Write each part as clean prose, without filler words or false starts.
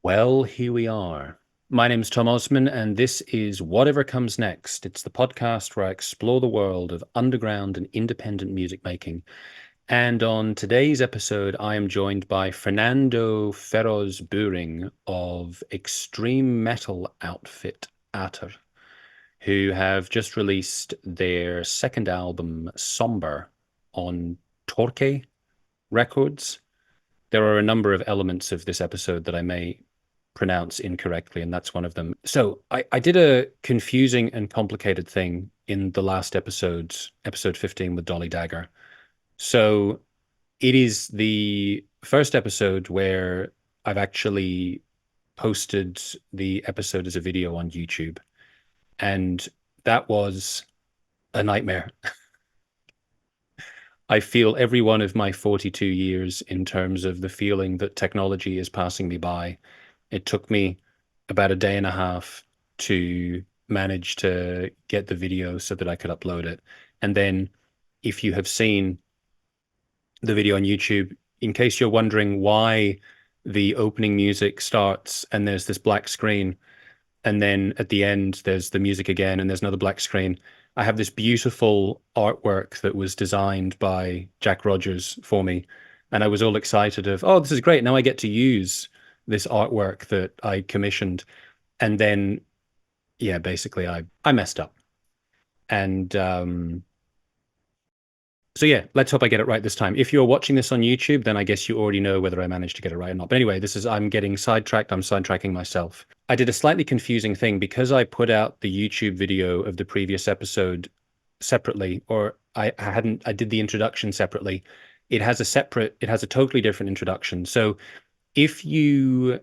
Well, here we are. My name's Tom Osman, and this is Whatever Comes Next. It's the podcast where I explore the world of underground and independent music making. And on today's episode, I am joined by Fernando Feror's Bühring of extreme metal outfit ATER, who have just released their second album, Somber, on Torque Records. There are a number of elements of this episode that I may pronounce incorrectly, and that's one of them. So I did a confusing and complicated thing in the last episode 15 with Dolly Dagger. So it is the first episode where I've actually posted the episode as a video on YouTube. And that was a nightmare. I feel every one of my 42 years in terms of the feeling that technology is passing me by. It took me about a day and a half to manage to get the video so that I could upload it. And then if you have seen the video on YouTube, in case you're wondering why the opening music starts and there's this black screen, and then at the end there's the music again and there's another black screen. I have this beautiful artwork that was designed by Jack Rogers for me, and I was all excited of, oh, this is great, now I get to use this artwork that I commissioned. And then yeah, basically I messed up. And so yeah, let's hope I get it right this time. If you're watching this on YouTube, then I guess you already know whether I managed to get it right or not. But anyway, I'm getting sidetracked. I'm sidetracking myself. I did a slightly confusing thing because I put out the YouTube video of the previous episode separately, or I did the introduction separately. It has a totally different introduction. So if you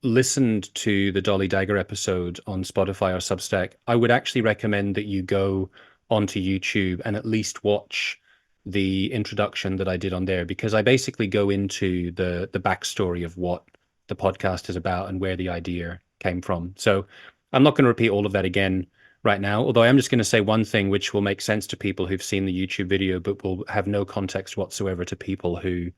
listened to the Dolly Dagger episode on Spotify or Substack, I would actually recommend that you go onto YouTube and at least watch the introduction that I did on there, because I basically go into the backstory of what the podcast is about and where the idea came from. So I'm not going to repeat all of that again right now, although I am just going to say one thing which will make sense to people who've seen the YouTube video, but will have no context whatsoever to people who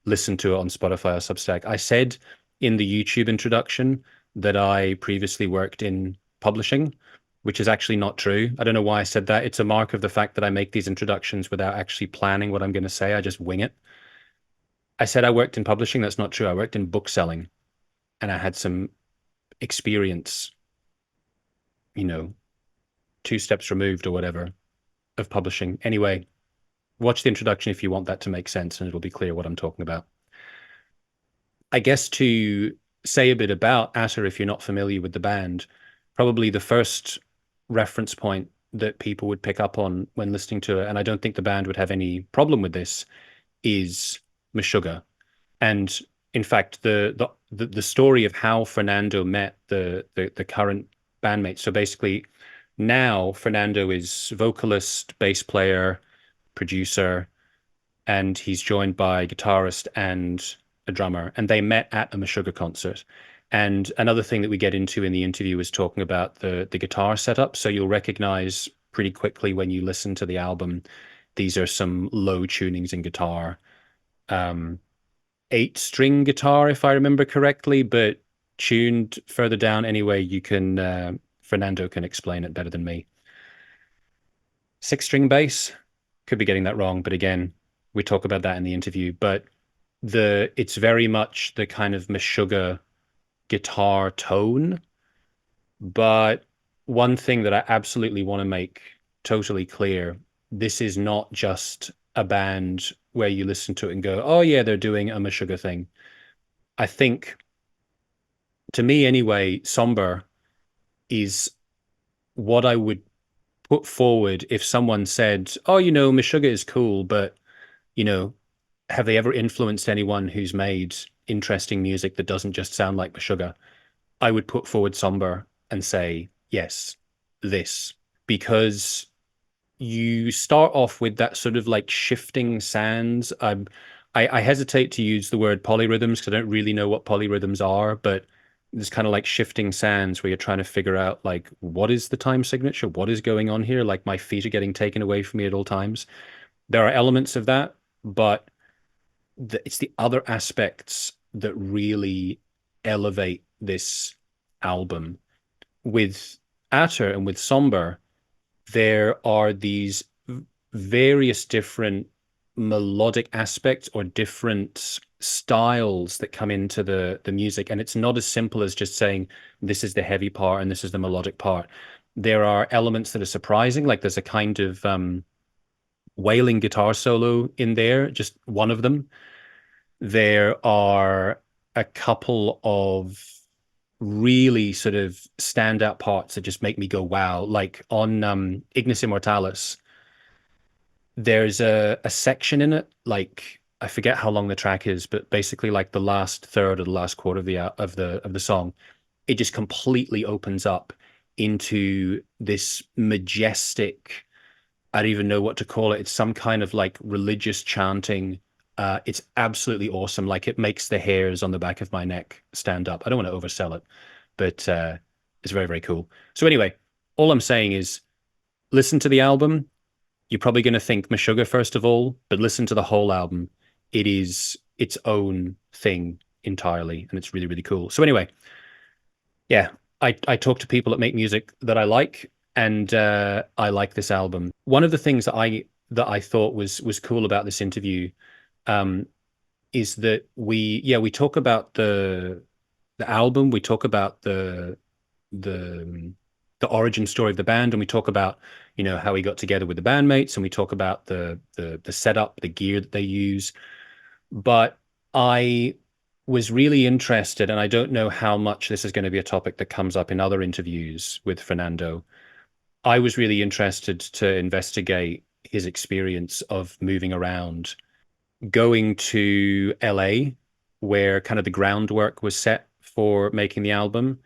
listen to it on Spotify or Substack. I said in the YouTube introduction that I previously worked in publishing, which is actually not true. I don't know why I said that. It's a mark of the fact that I make these introductions without actually planning what I'm going to say. I just wing it. I said I worked in publishing. That's not true. I worked in book selling, and I had some experience, you know, 2 steps removed or whatever of publishing. Anyway, watch the introduction if you want that to make sense, and it'll be clear what I'm talking about. I guess to say a bit about ATER, if you're not familiar with the band, probably the first reference point that people would pick up on when listening to it, and I don't think the band would have any problem with this, is Meshuggah. And in fact, the story of how Fernando met the current bandmates. So basically, now Fernando is vocalist, bass player, producer, and he's joined by a guitarist and a drummer, and they met at a Meshuggah concert. And another thing that we get into in the interview is talking about the guitar setup. So you'll recognize pretty quickly when you listen to the album, these are some low tunings in guitar. 8-string guitar, if I remember correctly, but tuned further down. Anyway, you can Fernando can explain it better than me. 6-string bass, could be getting that wrong, but again, we talk about that in the interview. But it's very much the kind of Meshuggah guitar tone. But one thing that I absolutely want to make totally clear, this is not just a band where you listen to it and go, oh yeah, they're doing a Meshuggah thing. I think, to me anyway, Somber is what I would put forward if someone said, oh, Meshuggah is cool, but, you know, have they ever influenced anyone who's made interesting music that doesn't just sound like Meshuggah? I would put forward Somber and say, yes, this, because you start off with that sort of like shifting sands. I hesitate to use the word polyrhythms because I don't really know what polyrhythms are, but there's kind of like shifting sands where you're trying to figure out like, what is the time signature? What is going on here? Like my feet are getting taken away from me at all times. There are elements of that, but it's the other aspects that really elevate this album. With ATER and with Somber, there are these various different melodic aspects or different styles that come into the music, and it's not as simple as just saying this is the heavy part and this is the melodic part. There are elements that are surprising, like there's a kind of wailing guitar solo in there, just one of them. There are a couple of really sort of standout parts that just make me go wow, like on Ignis Immortalis. There's a section in it, like I forget how long the track is, but basically like the last third or the last quarter of the song, it just completely opens up into this majestic, I don't even know what to call it. It's some kind of like religious chanting. It's absolutely awesome. Like it makes the hairs on the back of my neck stand up. I don't want to oversell it, but it's very, very cool. So anyway, all I'm saying is listen to the album. You're probably going to think Meshuggah first of all, but listen to the whole album. It is its own thing entirely, and it's really, really cool. So anyway, yeah, I talk to people that make music that I like, and I like this album. One of the things that I thought was cool about this interview um, is that we talk about the album, we talk about the the origin story of the band, and we talk about how we got together with the bandmates, and we talk about the setup, the gear that they use. But I was really interested, and I don't know how much this is going to be a topic that comes up in other interviews with Fernando. I was really interested to investigate his experience of moving around, going to LA, where kind of the groundwork was set for making the album,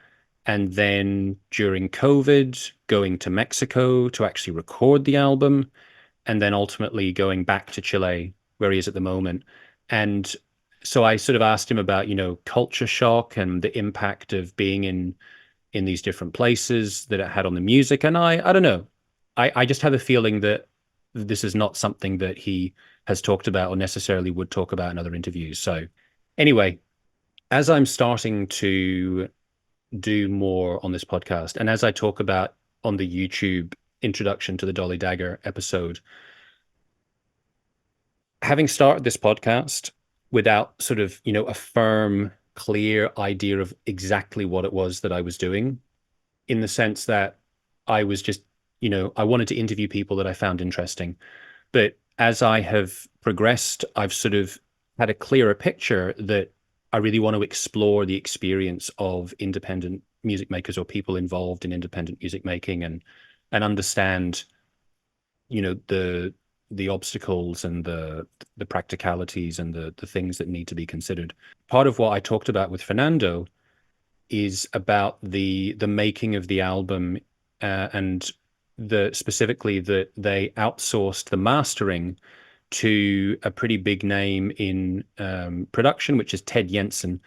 and then during COVID, going to Mexico to actually record the album, and then ultimately going back to Chile, where he is at the moment. And so I sort of asked him about, culture shock and the impact of being in these different places that it had on the music. And I don't know. I just have a feeling that this is not something that he has talked about or necessarily would talk about in other interviews. So anyway, as I'm starting to do more on this podcast, and as I talk about on the YouTube introduction to the Dolly Dagger episode, having started this podcast without sort of, a firm, clear idea of exactly what it was that I was doing, in the sense that I was just, I wanted to interview people that I found interesting. But as I have progressed, I've sort of had a clearer picture that I really want to explore the experience of independent music makers or people involved in independent music making, and understand, the obstacles and the practicalities and the things that need to be considered. Part of what I talked about with Fernando is about the making of the album, and specifically that they outsourced the mastering to a pretty big name in production, which is Ted Jensen.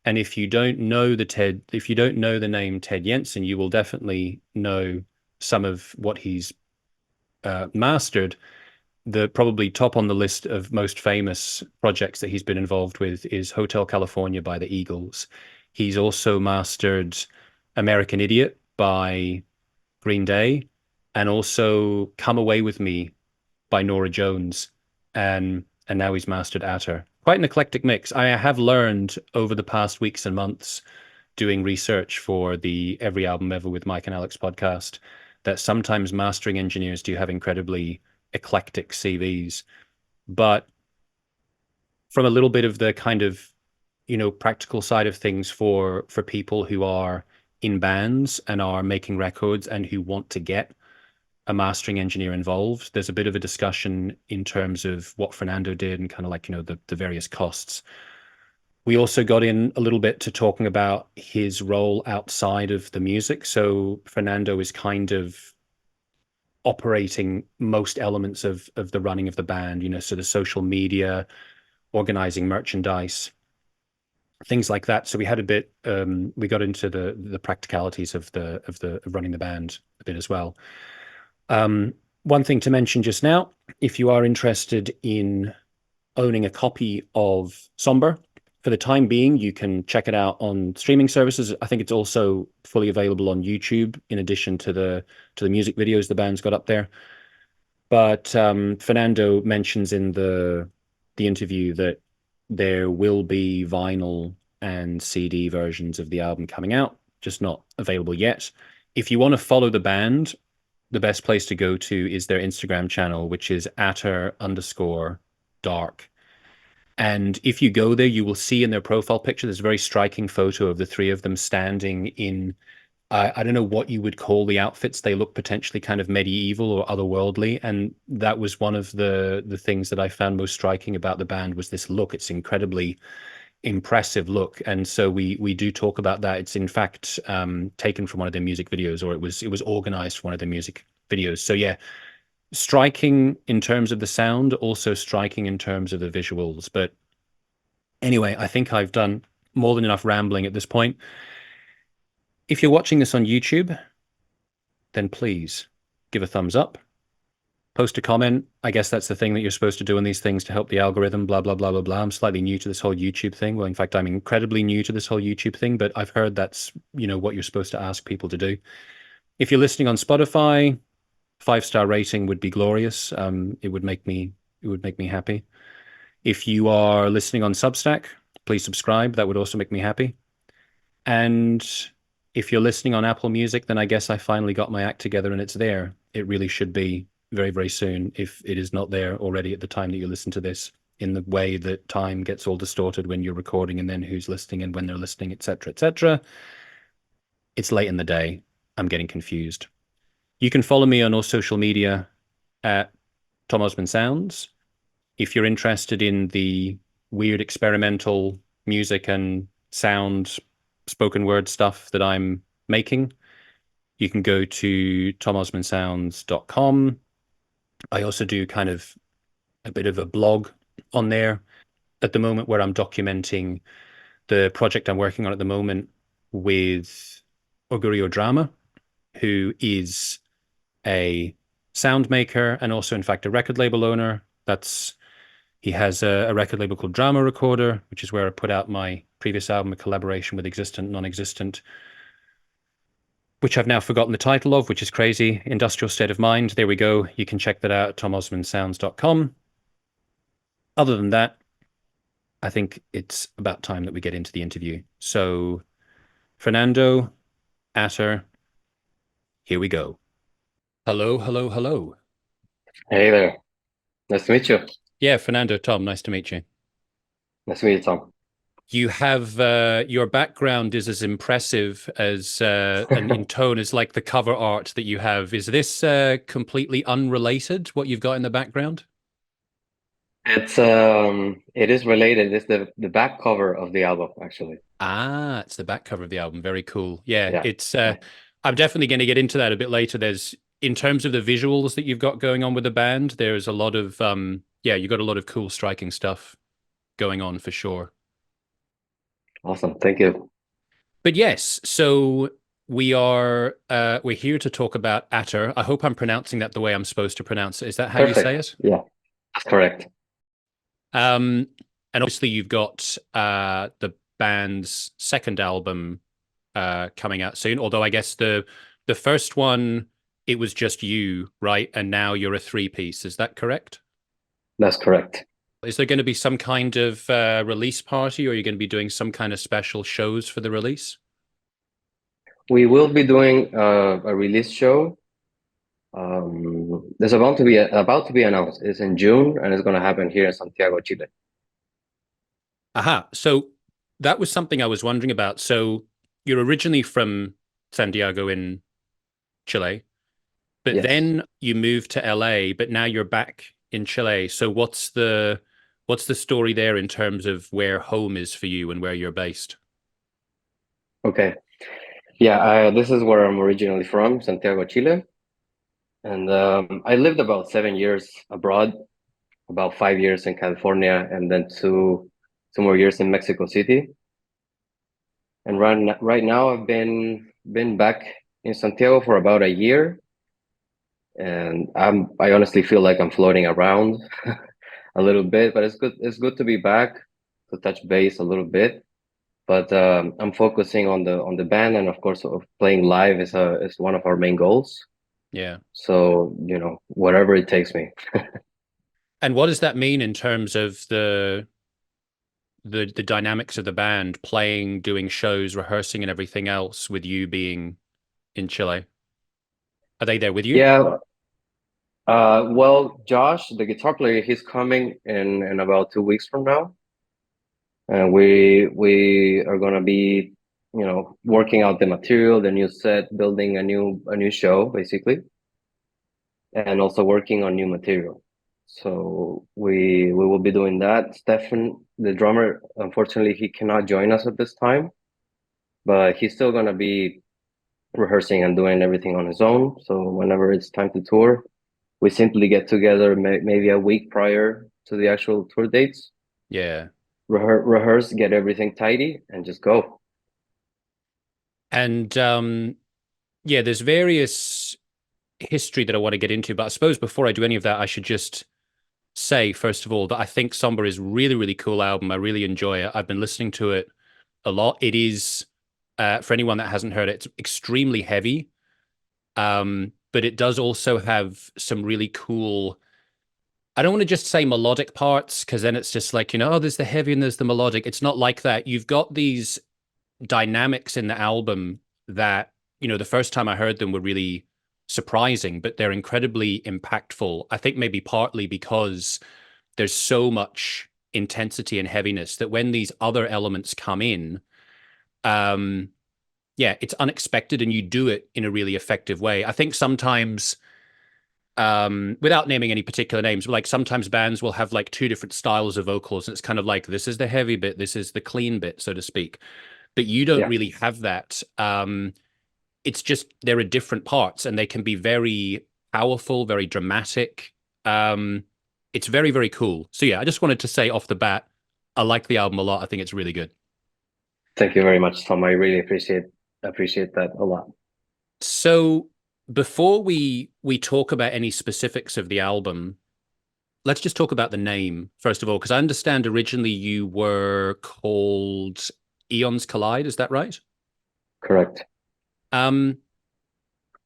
And if you don't know the name Ted Jensen, you will definitely know some of what he's mastered. The probably top on the list of most famous projects that he's been involved with is Hotel California by the Eagles. He's also mastered American Idiot by Green Day, and also Come Away With Me by Norah Jones, and now he's mastered ATER. Quite an eclectic mix. I have learned over the past weeks and months doing research for the Every Album Ever with Mike and Alex podcast that sometimes mastering engineers do have incredibly eclectic CVs. But from a little bit of the kind of, practical side of things for people who are in bands and are making records and who want to get a mastering engineer involved, there's a bit of a discussion in terms of what Fernando did and kind of like, the various costs. We also got in a little bit to talking about his role outside of the music. So Fernando is kind of operating most elements of the running of the band, so the social media, organizing merchandise, things like that. So we had a bit, we got into the practicalities of running the band a bit as well. One thing to mention just now, if you are interested in owning a copy of Somber, for the time being, you can check it out on streaming services. I think it's also fully available on YouTube in addition to the music videos the band's got up there. But Fernando mentions in the interview that there will be vinyl and CD versions of the album coming out, just not available yet. If you want to follow the band, the best place to go to is their Instagram channel, which is ATER_dark. And if you go there, you will see in their profile picture, there's a very striking photo of the three of them standing in, I don't know what you would call the outfits. They look potentially kind of medieval or otherworldly. And that was one of the things that I found most striking about the band was this look. It's incredibly impressive look. And so we do talk about that. It's in fact taken from one of their music videos, or it was organized for one of their music videos. So yeah, striking in terms of the sound, also striking in terms of the visuals. But anyway, I think I've done more than enough rambling at this point. If you're watching this on YouTube, then please give a thumbs up, post a comment. I guess that's the thing that you're supposed to do in these things to help the algorithm, blah, blah, blah, blah, blah. I'm slightly new to this whole YouTube thing. Well, in fact, I'm incredibly new to this whole YouTube thing, but I've heard that's, what you're supposed to ask people to do. If you're listening on Spotify, 5-star rating would be glorious. It would make me happy. If you are listening on Substack, please subscribe. That would also make me happy. And if you're listening on Apple Music, then I guess I finally got my act together and it's there. It really should be very, very soon if it is not there already at the time that you listen to this, in the way that time gets all distorted when you're recording and then who's listening and when they're listening, etc., etc. It's late in the day. I'm getting confused. You can follow me on all social media at Tom Osmond Sounds. If you're interested in the weird experimental music and sound spoken word stuff that I'm making, you can go to tomosmondsounds.com. I also do kind of a bit of a blog on there at the moment where I'm documenting the project I'm working on at the moment with Augurio Drama, who is a sound maker and also, in fact, a record label owner. He has a record label called Drama Recorder, which is where I put out my previous album, a collaboration with Existent Non-Existent, which I've now forgotten the title of, which is crazy. Industrial State of Mind. There we go. You can check that out at tomosmondsounds.com. Other than that, I think it's about time that we get into the interview. So, Fernando, ATER, here we go. Hello, hello, hello. Hey there. Nice to meet you. Yeah, Fernando, Tom, nice to meet you. Nice to meet you, Tom. You have your background is as impressive as and in tone as like the cover art that you have. Is this completely unrelated, what you've got in the background? It is related. It's the back cover of the album, actually. Ah, it's the back cover of the album. Very cool. Yeah, Yeah. it's I'm definitely going to get into that a bit later. There's in terms of the visuals that you've got going on with the band, there's a lot of you got a lot of cool striking stuff going on for sure. Awesome. Thank you. But yes, so we're here to talk about ATER. I hope I'm pronouncing that the way I'm supposed to pronounce it. Is that how you say Perfect. it? Yeah, that's correct. And obviously you've got the band's second album coming out soon. Although I guess the first one it was just you, right? And now you're a three-piece. Is that correct? That's correct. Is there going to be some kind of release party, or are you going to be doing some kind of special shows for the release? We will be doing a release show. There's about to be announced. It's in June, and it's going to happen here in Santiago, Chile. Aha. So that was something I was wondering about. So you're originally from Santiago in Chile, but Yes. then you moved to LA, but now you're back in Chile. So what's the story there in terms of where home is for you and where you're based? Okay. Yeah, this is where I'm originally from, Santiago, Chile. And I lived about 7 years abroad, about 5 years in California, and then two more years in Mexico City. And right now I've been back in Santiago for about a year, and I honestly feel like I'm floating around a little bit, but it's good to be back. to touch base a little bit. But I'm focusing on the band, and of course, of playing live is one of our main goals. Yeah. So, whatever it takes me. And what does that mean in terms of the dynamics of the band, playing, doing shows, rehearsing, and everything else, with you being in Chile? Are they there with you? Yeah. Well, Josh, the guitar player, he's coming in about 2 weeks from now, and we are gonna be, working out the material, the new set, building a new show basically, and also working on new material. So we will be doing that. Stefan, the drummer, unfortunately, he cannot join us at this time, but he's still gonna be rehearsing and doing everything on his own. So whenever it's time to tour, we simply get together maybe a week prior to the actual tour dates, Yeah. rehearse, get everything tidy, and just go. And yeah, there's various history that I want to get into, but I suppose before I do any of that, I should just say, first of all, that I think Somber is really, really cool album. I really enjoy it. I've been listening to it a lot. It is, for anyone that hasn't heard it, it's extremely heavy. But it does also have some really cool, I don't want to just say melodic parts, because then it's just like, oh, there's the heavy and there's the melodic. It's not like that. You've got these dynamics in the album that, the first time I heard them were really surprising, but they're incredibly impactful. I think maybe partly because there's so much intensity and heaviness that when these other elements come in, um, yeah, it's unexpected and you do it in a really effective way. I think sometimes, without naming any particular names, but like sometimes bands will have like two different styles of vocals, and it's kind of like this is the heavy bit, this is the clean bit, so to speak. But you don't Yeah, really have that. It's just there are different parts, and they can be very powerful, very dramatic. Um, it's very, very cool. So yeah, I just wanted to say off the bat, I like the album a lot. I think it's really good. thank you very much, Tom. I really appreciate that a lot. So before we talk about any specifics of the album, let's just talk about the name first of all, because I understand originally you were called Eons Collide. Is that right? Correct. Um,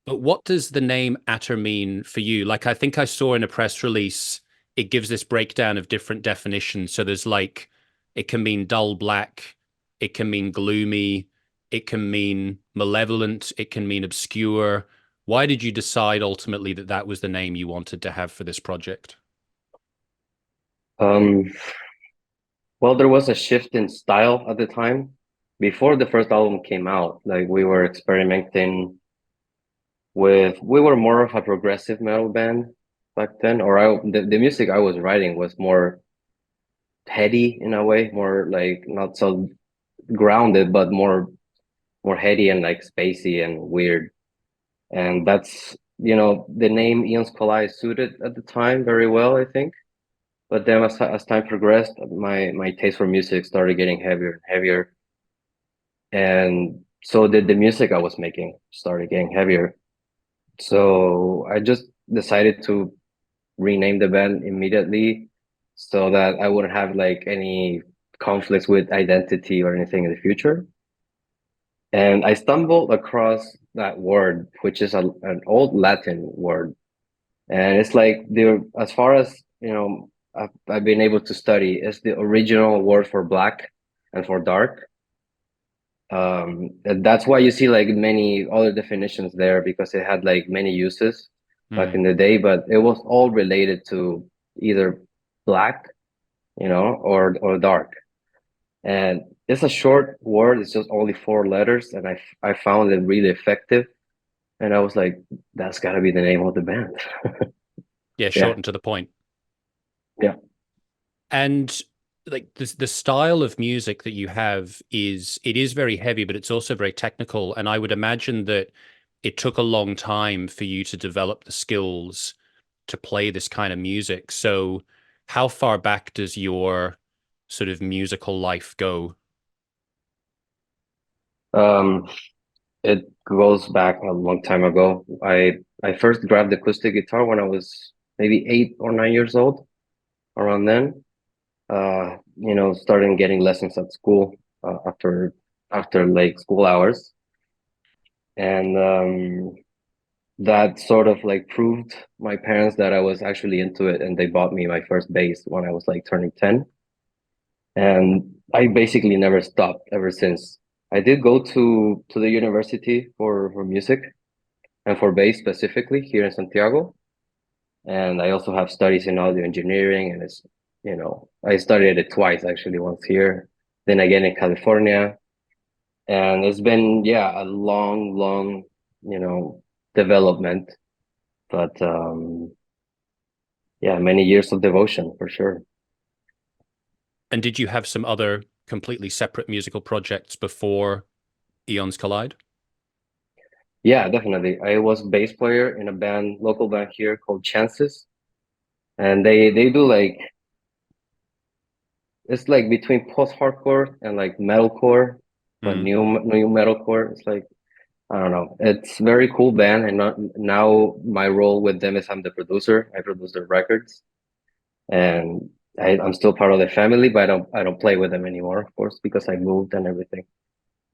but what does the name ATER mean for you? Like, I think I saw in a press release, it gives this breakdown of different definitions. So there's like, it can mean dull black, it can mean gloomy, it can mean malevolent, it can mean obscure. Why did you decide ultimately that that was the name you wanted to have for this project? Um, well, there was a shift in style at the time. Before the first album came out, like we were experimenting we were more of a progressive metal band back then, or the music I was writing was more heady in a way, more like not so grounded, but more heady and like spacey and weird. And that's, the name Eons Collide suited at the time very well, I think. But then as time progressed, my taste for music started getting heavier and heavier. And so did the music I was making started getting heavier. So I just decided to rename the band immediately so that I wouldn't have like any conflicts with identity or anything in the future. And I stumbled across that word, which is an old Latin word. And it's like as far as, I've been able to study, it's the original word for black and for dark. And that's why you see like many other definitions there because it had like many uses back Hmm. in the day, but it was all related to either black, or dark. And it's a short word. It's just only 4 letters, and I found it really effective. And I was like, that's got to be the name of the band. Yeah, Yeah, short and to the point. yeah. And like the style of music that you have it is very heavy, but it's also very technical. And I would imagine that it took a long time for you to develop the skills to play this kind of music. So how far back does your sort of musical life go? Um, it goes back a long time ago. I first grabbed acoustic guitar when I was maybe 8 or 9 years old, around then. Starting getting lessons at school after like school hours, and that sort of like proved my parents that I was actually into it, and they bought me my first bass when I was like turning 10, and I basically never stopped ever since. I did go to the university for music and for bass specifically here in Santiago, and I also have studies in audio engineering, and I studied it twice actually, once here, then again in California, and it's been, yeah, a long development, but yeah, many years of devotion for sure. And did you have some other completely separate musical projects before Eons Collide? Yeah, definitely. I was bass player in a local band here called Chances, and they do like, it's like between post-hardcore and like metalcore, but Mm. new metalcore. It's like, I don't know. It's very cool band, and now my role with them is I'm the producer. I produce their records, and I'm still part of the family, but I don't play with them anymore, of course, because I moved and everything.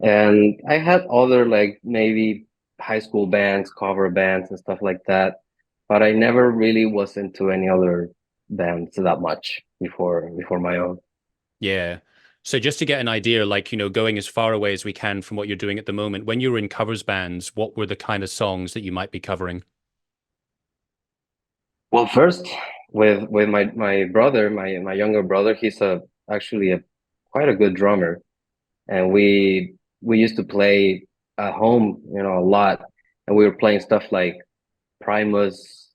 And I had other like maybe high school bands, cover bands, and stuff like that, but I never really was into any other bands that much before my own. Yeah. So just to get an idea, like, going as far away as we can from what you're doing at the moment, when you were in covers bands, what were the kind of songs that you might be covering? Well, first with my brother, my younger brother, he's a actually a quite a good drummer, and we used to play at home, a lot, and we were playing stuff like Primus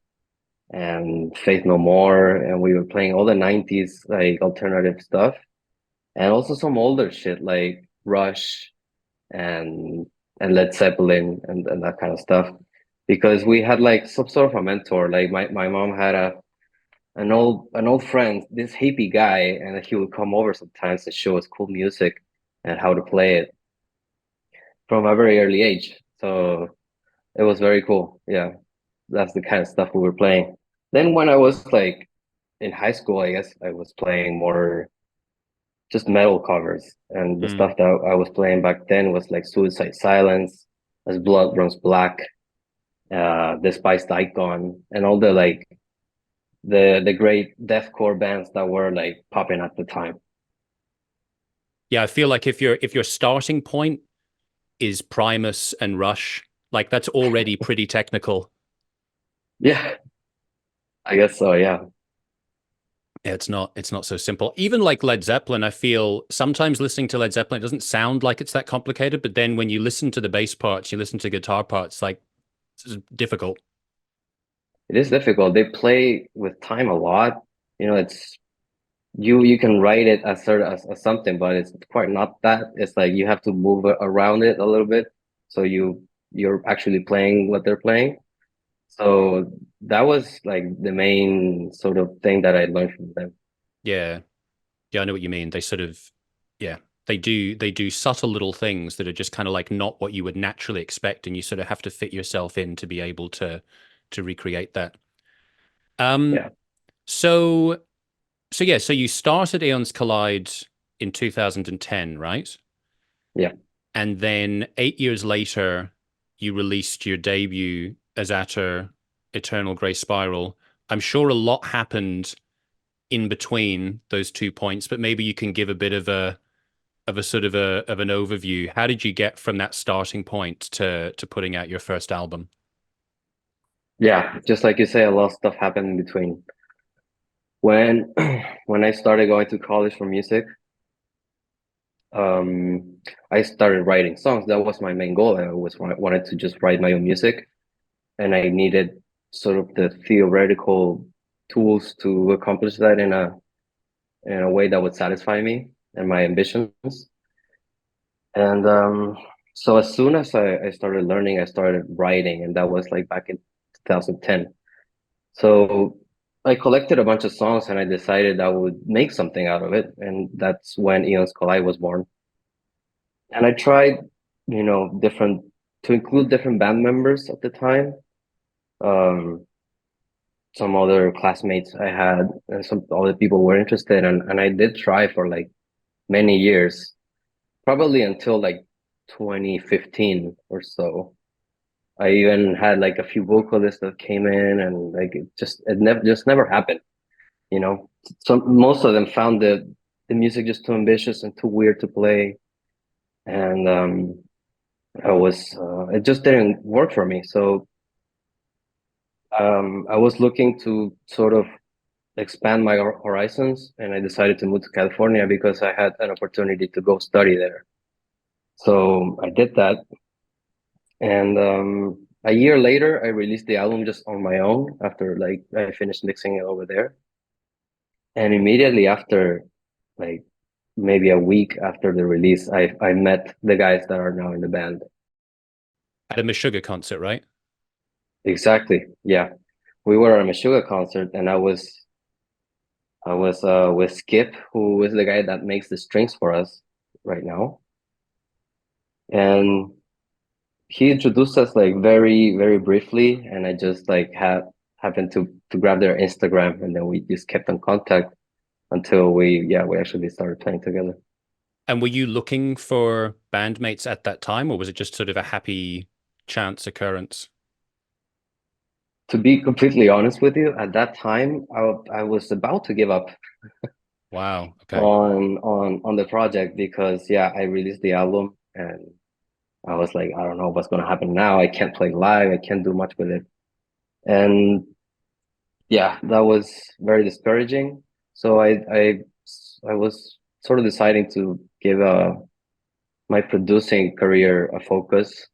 and Faith No More, and we were playing all the 90s like alternative stuff, and also some older shit like Rush and Led Zeppelin and that kind of stuff, because we had like some sort of a mentor. Like my mom had an old friend, this hippie guy, and he would come over sometimes and show us cool music and how to play it from a very early age. So it was very cool. Yeah, that's the kind of stuff we were playing. Then when I was like in high school, I guess I was playing more just metal covers, and the Mm. stuff that I was playing back then was like Suicide Silence, As Blood Runs Black, Despised Icon, and all the like the great deathcore bands that were like popping at the time. Yeah, I feel like if your starting point is Primus and Rush, like that's already pretty technical. Yeah, I guess so. Yeah, It's not so simple. Even like Led Zeppelin, I feel sometimes listening to Led Zeppelin, it doesn't sound like it's that complicated, but then when you listen to the bass parts, you listen to guitar parts, like it's difficult. it is difficult. They play with time a lot. It's you can write it as sort of as something, but it's quite not that. It's like you have to move around it a little bit, so you're actually playing what they're playing. So that was like the main sort of thing that I learned from them. Yeah. Yeah, I know what you mean. They sort of, yeah, they do subtle little things that are just kind of like not what you would naturally expect, and you sort of have to fit yourself in to be able to recreate that. Um, Yeah, so so you started Aeons Collide in 2010, right? yeah, And then 8 years later, you released your debut as ATER, Eternal Grey Spiral. I'm sure a lot happened in between those 2 points, but maybe you can give a bit of a sort of an overview. How did you get from that starting point to putting out your first album? yeah. Just like you say, a lot of stuff happened in between. When when I started going to college for music, um, I started writing songs. That was my main goal. I always wanted to just write my own music, and I needed sort of the theoretical tools to accomplish that in a way that would satisfy me and my ambitions. And so as soon as I started learning, I started writing, and that was like back in 2010. So I collected a bunch of songs, and I decided I would make something out of it, and that's when Eons Collide was born. And I tried, different to include different band members at the time. Um, some other classmates I had, and some other people were interested, and I did try for like many years, probably until like 2015 or so. I even had like a few vocalists that came in, and like it never happened, you know. Most of them found the music just too ambitious and too weird to play, and it just didn't work for me. So I was looking to sort of expand my horizons, and I decided to move to California because I had an opportunity to go study there. So I did that, and a year later, I released the album just on my own after like I finished mixing it over there. And immediately after, like maybe a week after the release, I met the guys that are now in the band. At a Meshuggah concert, right? Exactly. Yeah. We were at a Meshuggah concert, and I was with Skip, who is the guy that makes the strings for us right now. And he introduced us like very, very briefly, and I just like had happened to grab their Instagram, and then we just kept in contact until we actually started playing together. And were you looking for bandmates at that time, or was it just sort of a happy chance occurrence? To be completely honest with you, at that time, I was about to give up Wow. Okay. on the project because yeah, I released the album and I was like, I don't know what's gonna happen now. I can't play live. I can't do much with it. And yeah, that was very discouraging. So I was sort of deciding to give my producing career a focus,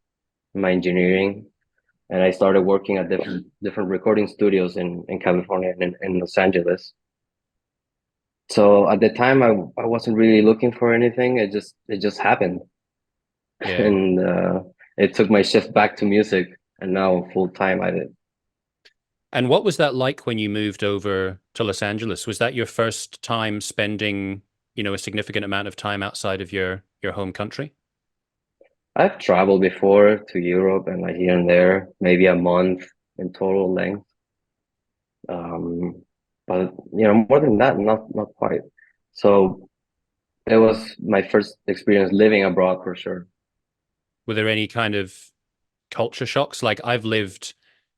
my engineering, and I started working at different recording studios in California and in Los Angeles. So at the time, I wasn't really looking for anything. It just happened, Yeah. and it took my shift back to music, and now I'm full time at it. And what was that like when you moved over to Los Angeles? Was that your first time spending, a significant amount of time outside of your home country? I've traveled before to Europe and like here and there, maybe a month in total length. Um, but more than that, not quite. So it was my first experience living abroad for sure. Were there any kind of culture shocks? Like I've lived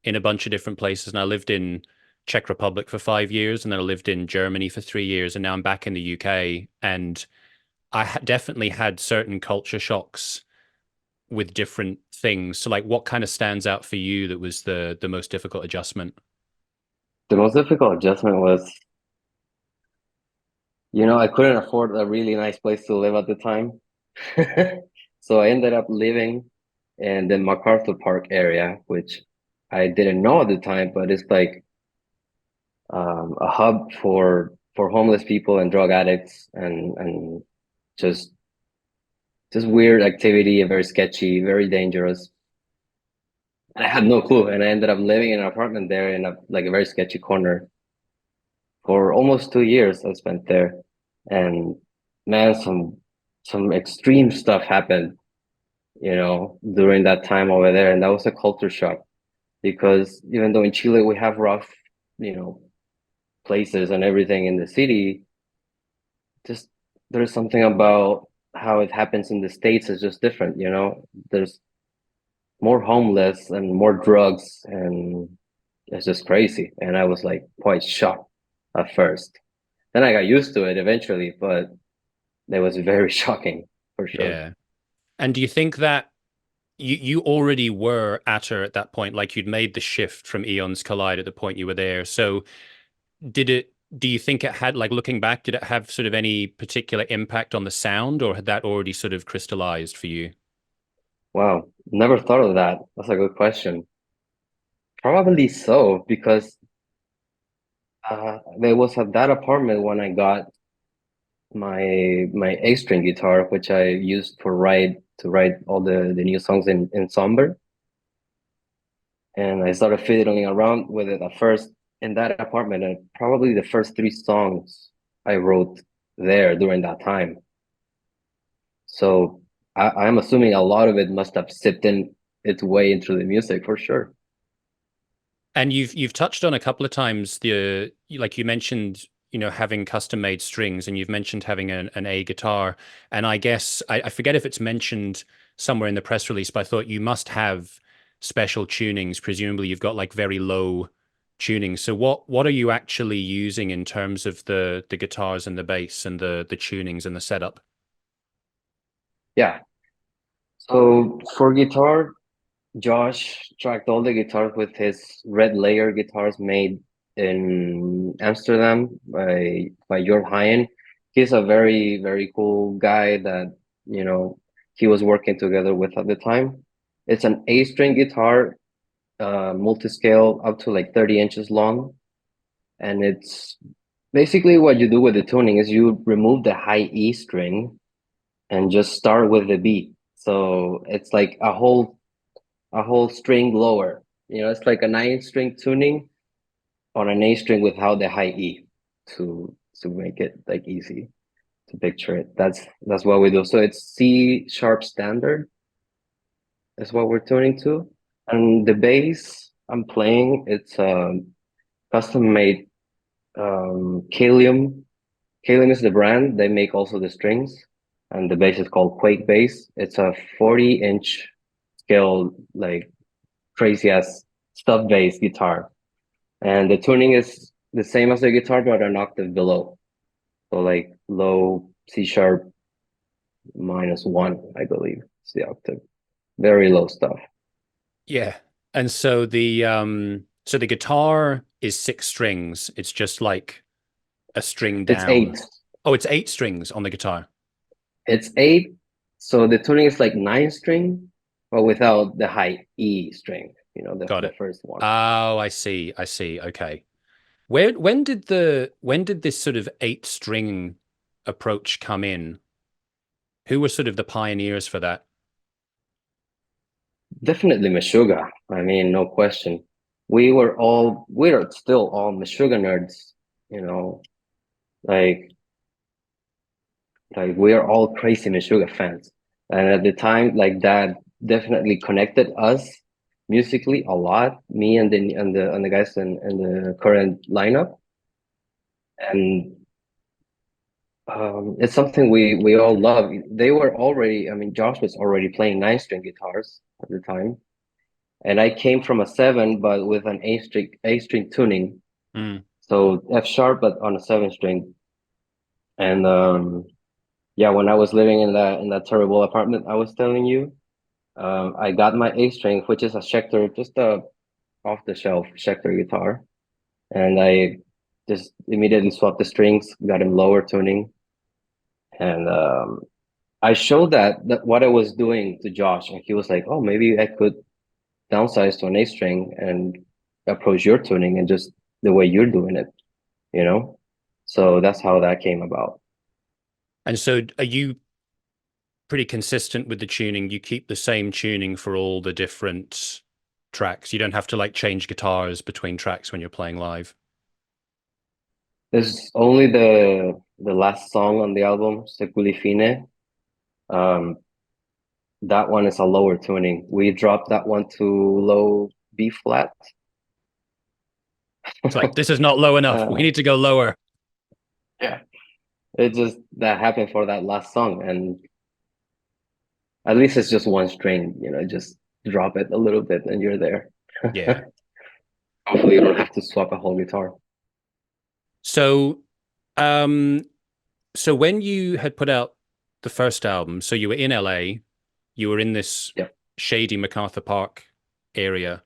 in a bunch of different places, and I lived in Czech Republic for 5 years, and then I lived in Germany for 3 years, and now I'm back in the UK. And definitely had certain culture shocks with different things. So like what kind of stands out for you that was the most difficult adjustment? The most difficult adjustment was, I couldn't afford a really nice place to live at the time. So I ended up living in the MacArthur Park area, which I didn't know at the time, but it's like a hub for homeless people and drug addicts and just just weird activity and very sketchy, very dangerous. And I had no clue, and I ended up living in an apartment there in a very sketchy corner for almost 2 years. I spent there, and man, some extreme stuff happened, during that time over there, and that was a culture shock because even though in Chile we have rough, you know, places and everything in the city, just there's something about how it happens in the States is just different, There's more homeless and more drugs, and it's just crazy. And I was like quite shocked at first. Then I got used to it eventually, but it was very shocking for sure. Yeah. And do you think that you already were ATER at that point, like you'd made the shift from Eons Collide at the point you were there. So do you think it had, like looking back, did it have sort of any particular impact on the sound, or had that already sort of crystallized for you? Wow, never thought of that. That's a good question. Probably so, because there was at that apartment when I got my A-string guitar, which I used to write all the new songs in Somber, and I started fiddling around with it at first in that apartment, and probably the first three songs I wrote there during that time. So I'm assuming a lot of it must have sipped in its way into the music for sure. And you've touched on a couple of times like you mentioned, having custom made strings, and you've mentioned having an A guitar. And I guess I forget if it's mentioned somewhere in the press release, but I thought you must have special tunings. Presumably you've got like very low tunings. So what are you actually using in terms of the guitars and the bass and the tunings and the setup? Yeah. So for guitar, Josh tracked all the guitars with his red layer guitars made in Amsterdam by Jörg Hein. He's a very, very cool guy that, you know, he was working together with at the time. It's an A-string guitar, multi-scale up to like 30 inches long. And it's basically what you do with the tuning is you remove the high E string and just start with the B. So it's like a whole string lower. You know, it's like a 9 string tuning on an A string without the high E to make it like easy to picture it. That's what we do. So it's C sharp standard is what we're tuning to. And the bass I'm playing, it's custom made Kalium. Kalium is the brand. They make also the strings. And the bass is called Quake bass. It's a 40-inch scale, like crazy ass sub bass guitar. And the tuning is the same as the guitar, but an octave below. So like low C sharp -1, I believe. It's the octave. Very low stuff. Yeah. And so the guitar is 6 strings. It's just like a string It's down. 8. Oh, it's 8 strings on the guitar. It's 8. So the tuning is like 9 string, but without the high E string, Got the it. first one. Oh, I see. I see. Okay. When did this sort of 8 string approach come in? Who were sort of the pioneers for that? Definitely Meshuggah. I mean, no question. We're still all Meshuggah nerds, you know, like we are all crazy Meshuggah fans. And at the time, like that definitely connected us musically a lot, me and the guys in the current lineup. And it's something we all love. They were already, I mean, Josh was already playing 9 string guitars at the time. And I came from a 7, but with an A string tuning. Mm. So F sharp, but on a 7 string. And yeah, when I was living in that terrible apartment I was telling you, I got my A string, which is a Schecter, just a off the shelf Schecter guitar, and I just immediately swapped the strings, got him lower tuning, and I showed that what I was doing to Josh, and he was like, "Oh, maybe I could downsize to an A string and approach your tuning and just the way you're doing it, you know?" So that's how that came about. And so are you pretty consistent with the tuning? You keep the same tuning for all the different tracks. You don't have to like change guitars between tracks when you're playing live. There's only the last song on the album, Seculi Fine. Um, that one is a lower tuning. We dropped that one to low B flat. It's like this is not low enough. We uh, need to go lower. yeah, it just that happened for that last song, and at least it's just one string. Just drop it a little bit, and you're there. Yeah. Hopefully, you don't have to swap a whole guitar. So um so when you had put out the first album, so you were in LA, you were in this Yeah. shady MacArthur Park area.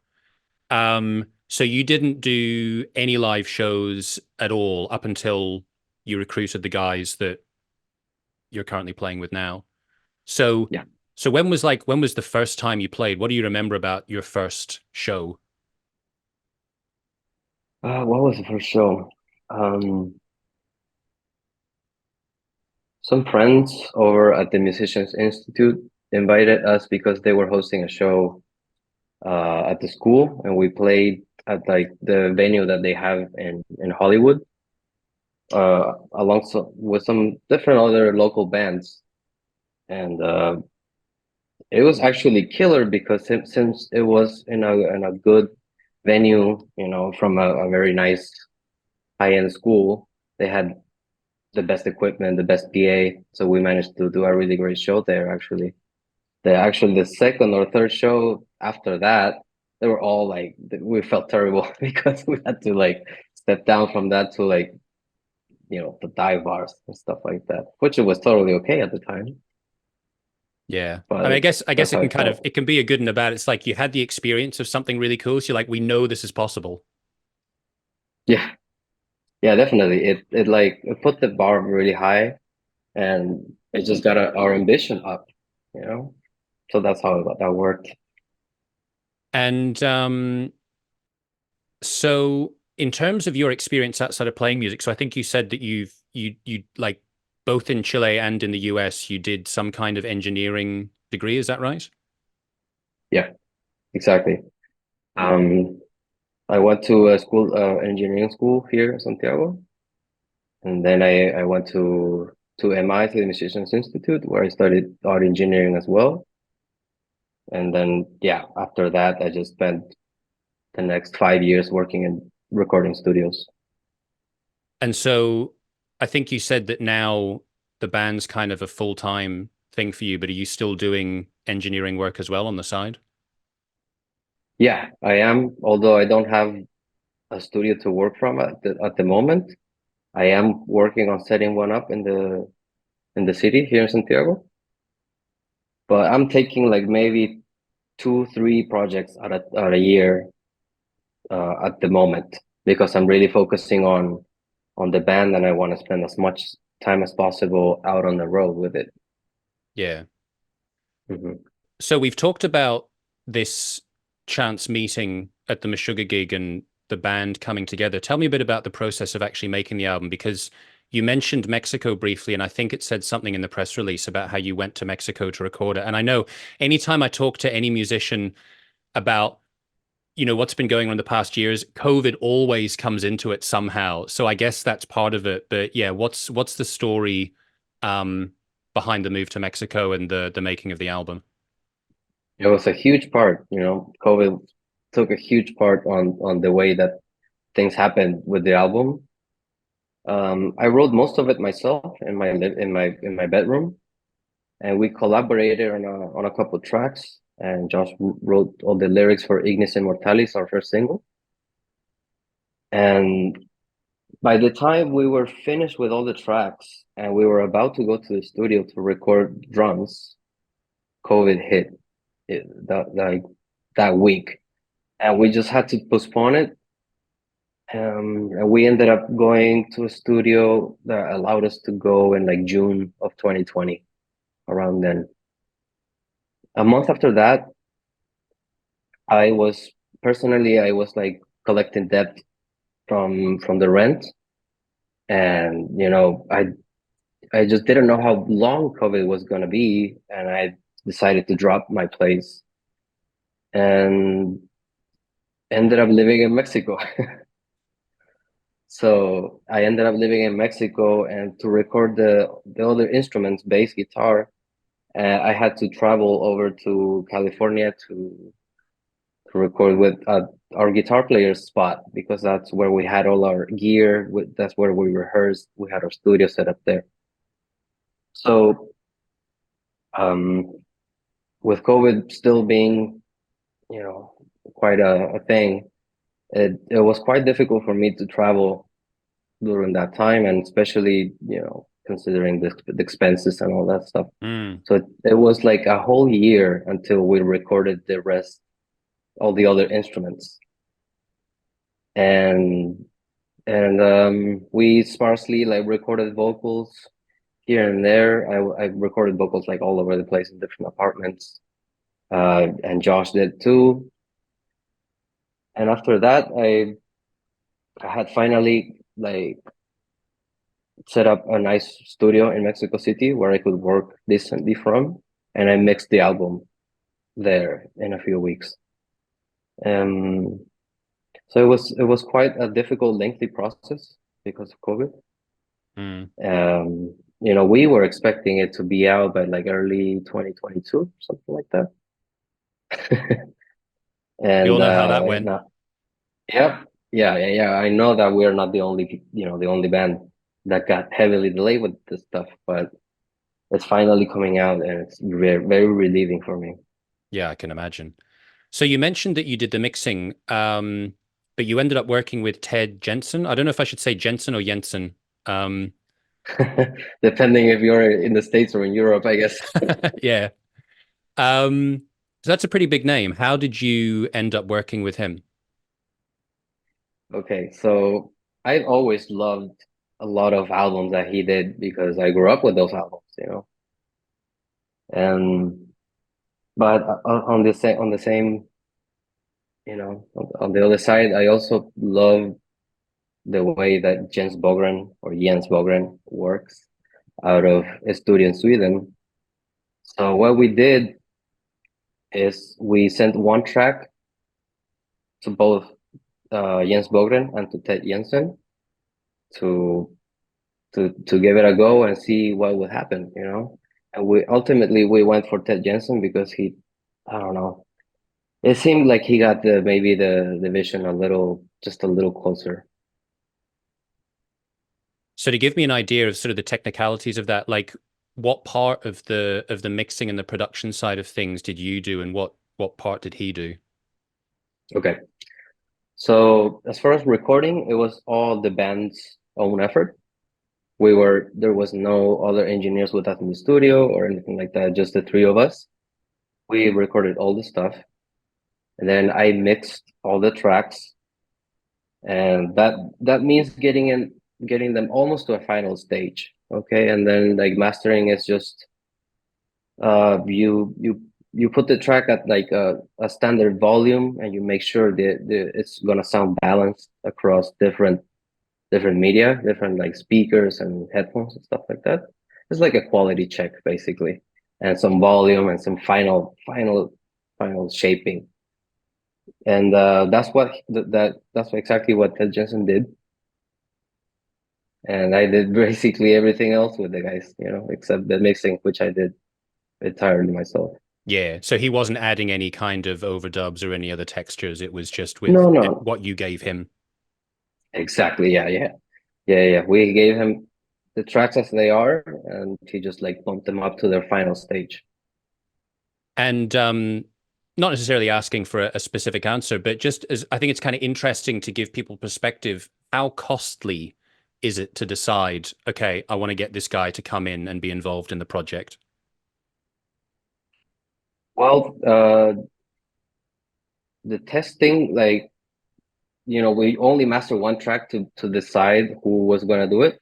So you didn't do any live shows at all up until you recruited the guys that you're currently playing with now. So Yeah. so when was the first time you played? What do you remember about your first show? What was the first show? Um, some friends over at the Musicians Institute invited us because they were hosting a show at the school, and we played at like the venue that they have in Hollywood, with some different other local bands, and it was actually killer because since it was in a good venue, from a very nice high-end school. They had the best equipment, the best PA. So we managed to do a really great show there, actually. The second or third show after that, they were all like, we felt terrible because we had to like step down from that to like, the dive bars and stuff like that, which it was totally okay at the time, Yeah. I mean, but I guess that's it how can it kind of felt. it can be a good and a bad. It's like you had the experience of something really cool, so you're like, we know this is possible. Yeah, yeah, definitely. It like it put the bar really high, and it just got our ambition up, you know. So that's how that worked. And so in terms of your experience outside of playing music, so I think you said that you like both in Chile and in the US, you did some kind of engineering degree, is that right? Yeah, exactly. Um, I went to a school, engineering school here in Santiago, and then I went to MI, to the Musicians Institute, where I studied art engineering as well. And then yeah, after that, I just spent the next 5 years working in recording studios. And so I think you said that now the band's kind of a full-time thing for you, but are you still doing engineering work as well on the side? Yeah, I am. Although I don't have a studio to work from at the moment, I am working on setting one up in the city here in Santiago. But I'm taking like maybe 2, 3 projects at a year, at the moment, because I'm really focusing on the band, and I want to spend as much time as possible out on the road with it. Yeah. Hmm. So we've talked about this chance meeting at the Meshuggah gig and the band coming together. Tell me a bit about the process of actually making the album, because you mentioned Mexico briefly, and I think it said something in the press release about how you went to Mexico to record it. And I know anytime I talk to any musician about what's been going on in the past years, COVID always comes into it somehow. So I guess that's part of it. But yeah, what's the story um behind the move to Mexico and the making of the album? It was a huge part, COVID took a huge part on the way that things happened with the album. I wrote most of it myself in my bedroom, and we collaborated on a couple of tracks. And Josh wrote all the lyrics for Ignis Immortalis, our first single. And by the time we were finished with all the tracks and we were about to go to the studio to record drums, COVID hit that week, and we just had to postpone it. And we ended up going to a studio that allowed us to go in like June of 2020, around then. A month after that, I was I was like collecting debt from the rent, and I just didn't know how long COVID was gonna be, and I decided to drop my place and ended up living in Mexico. So I ended up living in Mexico, and to record the other instruments, bass, guitar, I had to travel over to California to record with our guitar player's spot, because that's where we had all our gear. That's where we rehearsed. We had our studio set up there. So um, with COVID still being, you know, quite a thing, it was quite difficult for me to travel during that time, and especially, considering the expenses and all that stuff. Mm. So it was like a whole year until we recorded the rest, all the other instruments, and we sparsely like recorded vocals here and there. I recorded vocals like all over the place in different apartments, and Josh did too. And after that, I had finally like set up a nice studio in Mexico City where I could work decently from, and I mixed the album there in a few weeks. Um, so it was quite a difficult, lengthy process because of COVID. Mm. We were expecting it to be out by like early 2022, something like that. We all And know how that went. no, Yep. Yeah. I know that we're not the only, the only band that got heavily delayed with this stuff, but it's finally coming out and it's very, very relieving for me. Yeah, I can imagine. So you mentioned that you did the mixing, but you ended up working with Ted Jensen. I don't know if I should say Jensen or Jensen. Um, Depending if you're in the States or in Europe, I guess. yeah. So that's a pretty big name. How did you end up working with him? Okay, so I've always loved a lot of albums that he did because I grew up with those albums. And but on the same, on the other side, I also love the way that Jens Bogren works out of a studio in Sweden. So what we did is we sent one track to both Jens Bogren and to Ted Jensen to to give it a go and see what would happen. And we went for Ted Jensen because I don't know, it seemed like he got the vision just a little closer. So to give me an idea of sort of the technicalities of that, like what part of the mixing and the production side of things did you do, and what part did he do? Okay, so as far as recording, it was all the band's own effort. There was no other engineers with us in the studio or anything like that, just the three of us. We recorded all the stuff, and then I mixed all the tracks, and that means getting them almost to a final stage. Okay, and then like mastering is just you put the track at like a standard volume, and you make sure that it's gonna sound balanced across different media, different like speakers and headphones and stuff like that. It's like a quality check basically, and some volume and some final shaping. And that's exactly what Ted Jensen did. And I did basically everything else with the guys, except the mixing, which I did entirely myself. Yeah, so he wasn't adding any kind of overdubs or any other textures. It was just with No, no, what you gave him. exactly. Yeah. We gave him the tracks as they are, and he just like bumped them up to their final stage. And not necessarily asking for a specific answer, but just as I think it's kind of interesting to give people perspective, how costly is it to decide, okay, I want to get this guy to come in and be involved in the project? Well, the testing, like, we only mastered one track to decide who was gonna do it.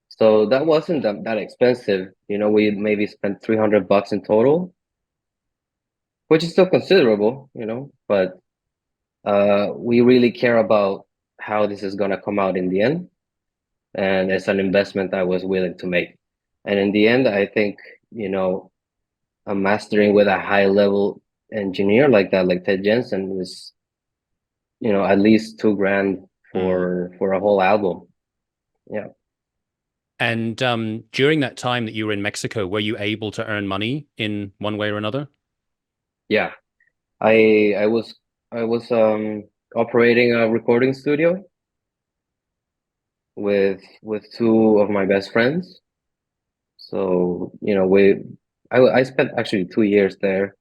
So that wasn't that expensive. We maybe spent $300 in total, which is still considerable, but we really care about how this is gonna come out in the end, and it's an investment I was willing to make. And in the end, I think, you know, a mastering with a high level engineer like that, like Ted Jensen, is, at least 2 grand Mm. for a whole album. Yeah. And during that time that you were in Mexico, were you able to earn money in one way or another? Yeah. I was operating a recording studio with two of my best friends. So, I spent actually 2 years there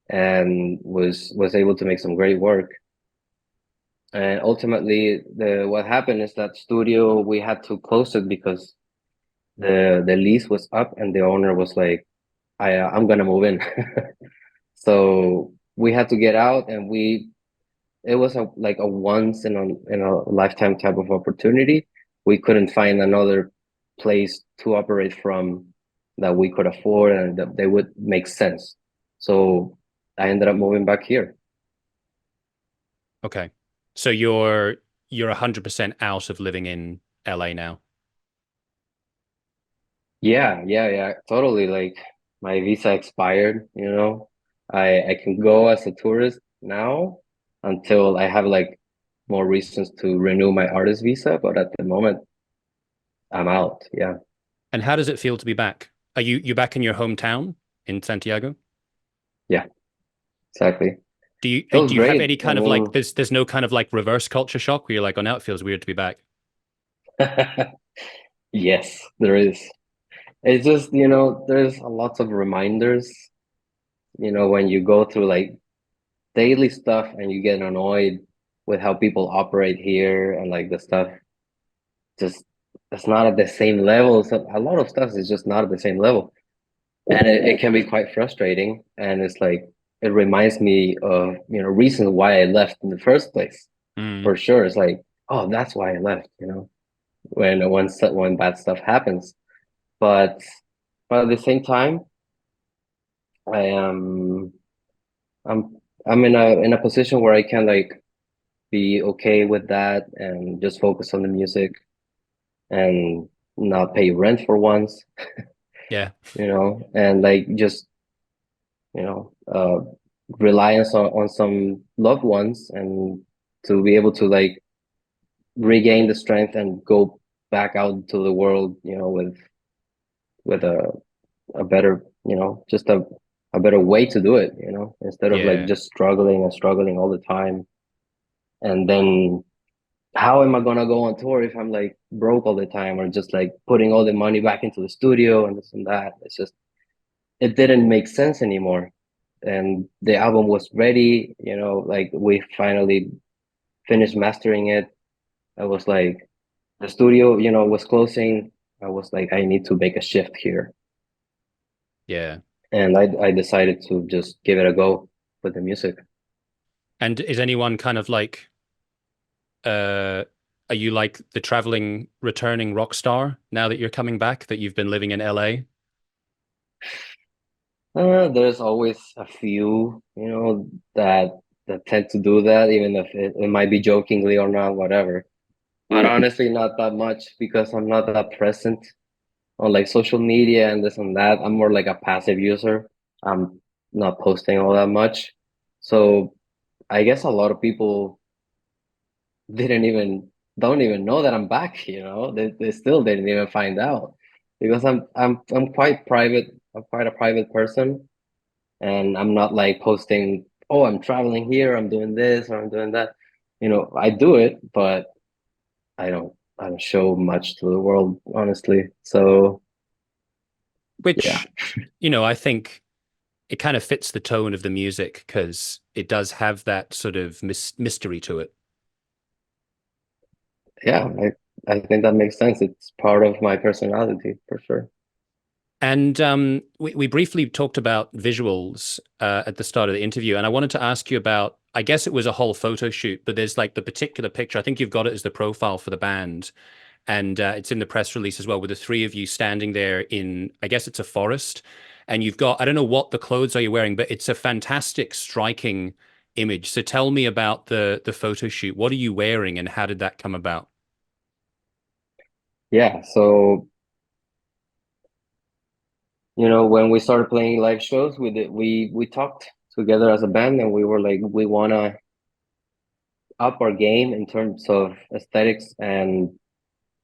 and was able to make some great work. And ultimately, the what happened is that studio we had to close it because the lease was up and the owner was like, I'm gonna move in. So we had to get out, and it was like a once in a lifetime type of opportunity. We couldn't find another place to operate from that we could afford and that they would make sense. So I ended up moving back here. Okay. So you're 100% out of living in LA now. Yeah, totally. Like my visa expired. I can go as a tourist now until I have like more reasons to renew my artist visa, but at the moment I'm out. Yeah. And how does it feel to be back? Are you back in your hometown in Santiago? Yeah, exactly. It was do you have great. any I kind of like mean, there's no kind of like reverse culture shock where you're like, oh, now it feels weird to be back? yes, there is. It's just, there's a lot of reminders, when you go through like daily stuff and you get annoyed with how people operate here and like the stuff just it's not at the same level. So a lot of stuff is just not at the same level. And it can be quite frustrating. And it's like it reminds me of, reasons why I left in the first place. Mm, For sure. It's like, oh, that's why I left, when bad stuff happens. But at the same time, I am I'm I'm in a position where I can like be okay with that and just focus on the music and not pay rent for once, yeah, and like just, you know, uh reliance on some loved ones and to be able to like regain the strength and go back out to the world, with a better, just a better way to do it, instead of like yeah. just struggling and struggling all the time. And then how am I gonna go on tour if I'm like broke all the time or just like putting all the money back into the studio and this and that? It's just it didn't make sense anymore. And the album was ready, like we finally finished mastering it. I was like the studio, was closing. I was like, I need to make a shift here. Yeah. And I decided to just give it a go with the music. And is anyone kind of like uh are you like the traveling returning rock star now that you're coming back that you've been living in LA? There's always a few, that tend to do that, even if it might be jokingly or not, whatever. But honestly, not that much because I'm not that present on like social media and this and that. I'm more like a passive user. I'm not posting all that much. So I guess a lot of people didn't even don't even know that I'm back, They still didn't even find out because I'm quite private. I'm quite a private person and I'm not like posting, oh, I'm traveling here, I'm doing this or I'm doing that. I do it, but I don't show much to the world, honestly. So yeah. Which, I think it kind of fits the tone of the music because it does have that sort of mystery to it. Yeah, I think that makes sense. It's part of my personality for sure. And we briefly talked about visuals at the start of the interview, and I wanted to ask you about, I guess it was a whole photo shoot, but there's like the particular picture. I think you've got it as the profile for the band, and it's in the press release as well, with the three of you standing there in, I guess it's a forest, and you've got, I don't know what the clothes are you wearing, but it's a fantastic, striking image. So tell me about the photo shoot. What are you wearing, and how did that come about? Yeah, so when we started playing live shows, we talked together as a band and we were like we wanna up our game in terms of aesthetics, and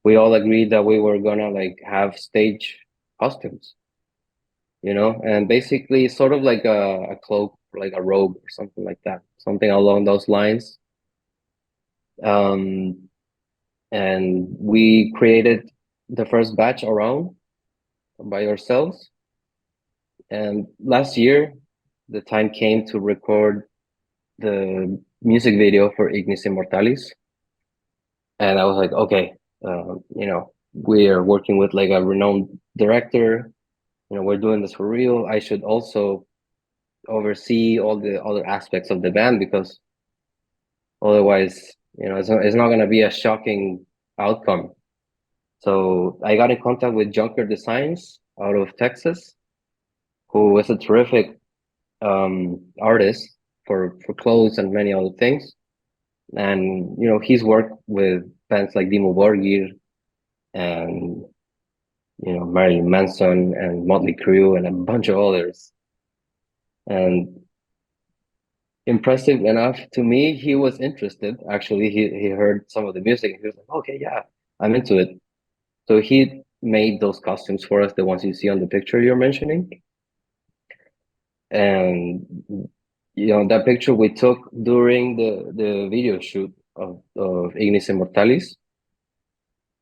we all agreed that we were gonna like have stage costumes, and basically sort of like a cloak, like a robe or something like that, something along those lines. Um, and we created the first batch around by ourselves. And last year, the time came to record the music video for Ignis Immortalis. And I was like, okay, we are working with like a renowned director. We're doing this for real. I should also oversee all the other aspects of the band because otherwise, it's not going to be a shocking outcome. So I got in contact with Junker Designs out of Texas, who is a terrific artist for clothes and many other things. And he's worked with bands like Dimo Borgir and Marilyn Manson and Motley Crue and a bunch of others. And impressive enough to me, he was interested. Actually, he heard some of the music and he was like, okay, yeah, I'm into it. So he made those costumes for us, the ones you see on the picture you're mentioning. And that picture we took during the video shoot of Ignis Immortalis.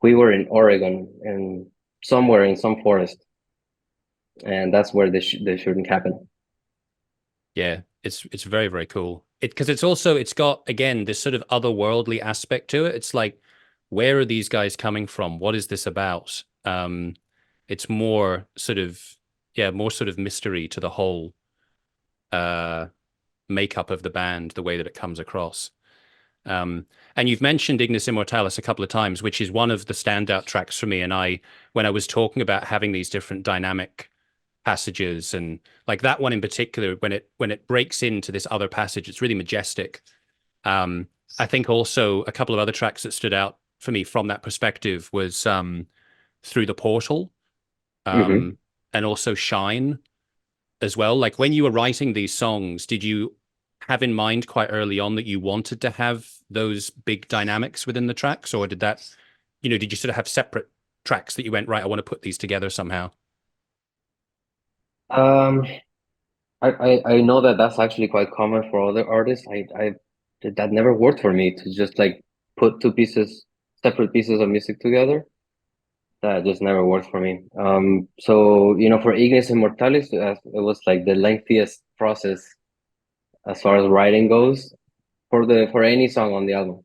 We were in Oregon and somewhere in some forest, and that's where the shooting happened. Yeah, it's very, very cool. Because it's also it's got again this sort of otherworldly aspect to it. It's like, where are these guys coming from? What is this about? It's more sort of more sort of mystery to the whole uh makeup of the band, the way that it comes across. And you've mentioned Ignis Immortalis a couple of times, which is one of the standout tracks for me. And when I was talking about having these different dynamic passages, and like that one in particular, when it breaks into this other passage, it's really majestic. Um, I think also a couple of other tracks that stood out for me from that perspective was Through the Portal, Hmm. um, and also Shine as well. Like when you were writing these songs, did you have in mind quite early on that you wanted to have those big dynamics within the tracks, or did that, did you sort of have separate tracks that you went, right, I want to put these together somehow? Um, I know that that's actually quite common for other artists. That never worked for me to just like put separate pieces of music together. That just never worked for me. So for Ignis Immortalis, it was like the lengthiest process as far as writing goes for any song on the album.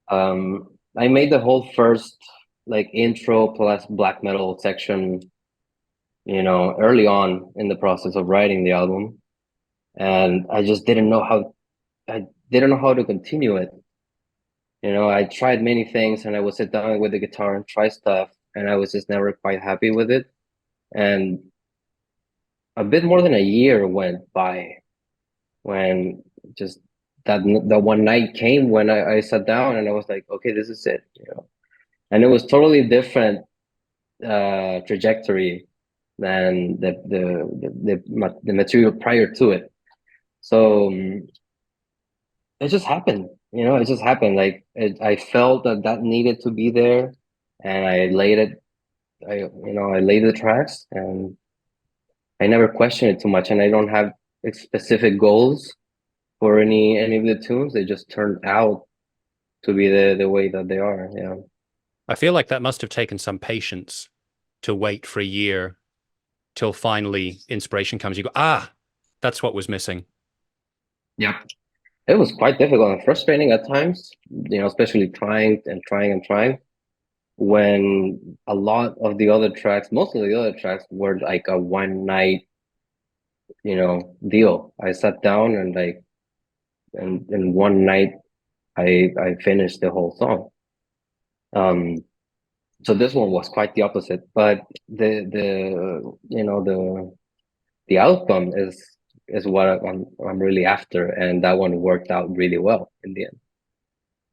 I made the whole first like intro plus black metal section, early on in the process of writing the album, and I didn't know how to continue it. I tried many things, and I would sit down with the guitar and try stuff, and I was just never quite happy with it. And a bit more than a year went by when just that one night came when I sat down and I was like, okay, this is it. And it was totally different trajectory than the material prior to it. So it just happened. It just happened. Like I felt that needed to be there, and I laid it. I laid the tracks, and I never questioned it too much. And I don't have specific goals for any of the tunes. They just turned out to be the way that they are. Yeah. I feel like that must have taken some patience to wait for a year till finally inspiration comes. You go, ah, that's what was missing. Yeah. It was quite difficult and frustrating at times, especially trying and trying and trying when a lot of the other tracks, most of the other tracks were like a one night, deal. I sat down and like, and in one night, I finished the whole song. Um, so this one was quite the opposite, but the outcome is what I'm really after, and that one worked out really well in the end.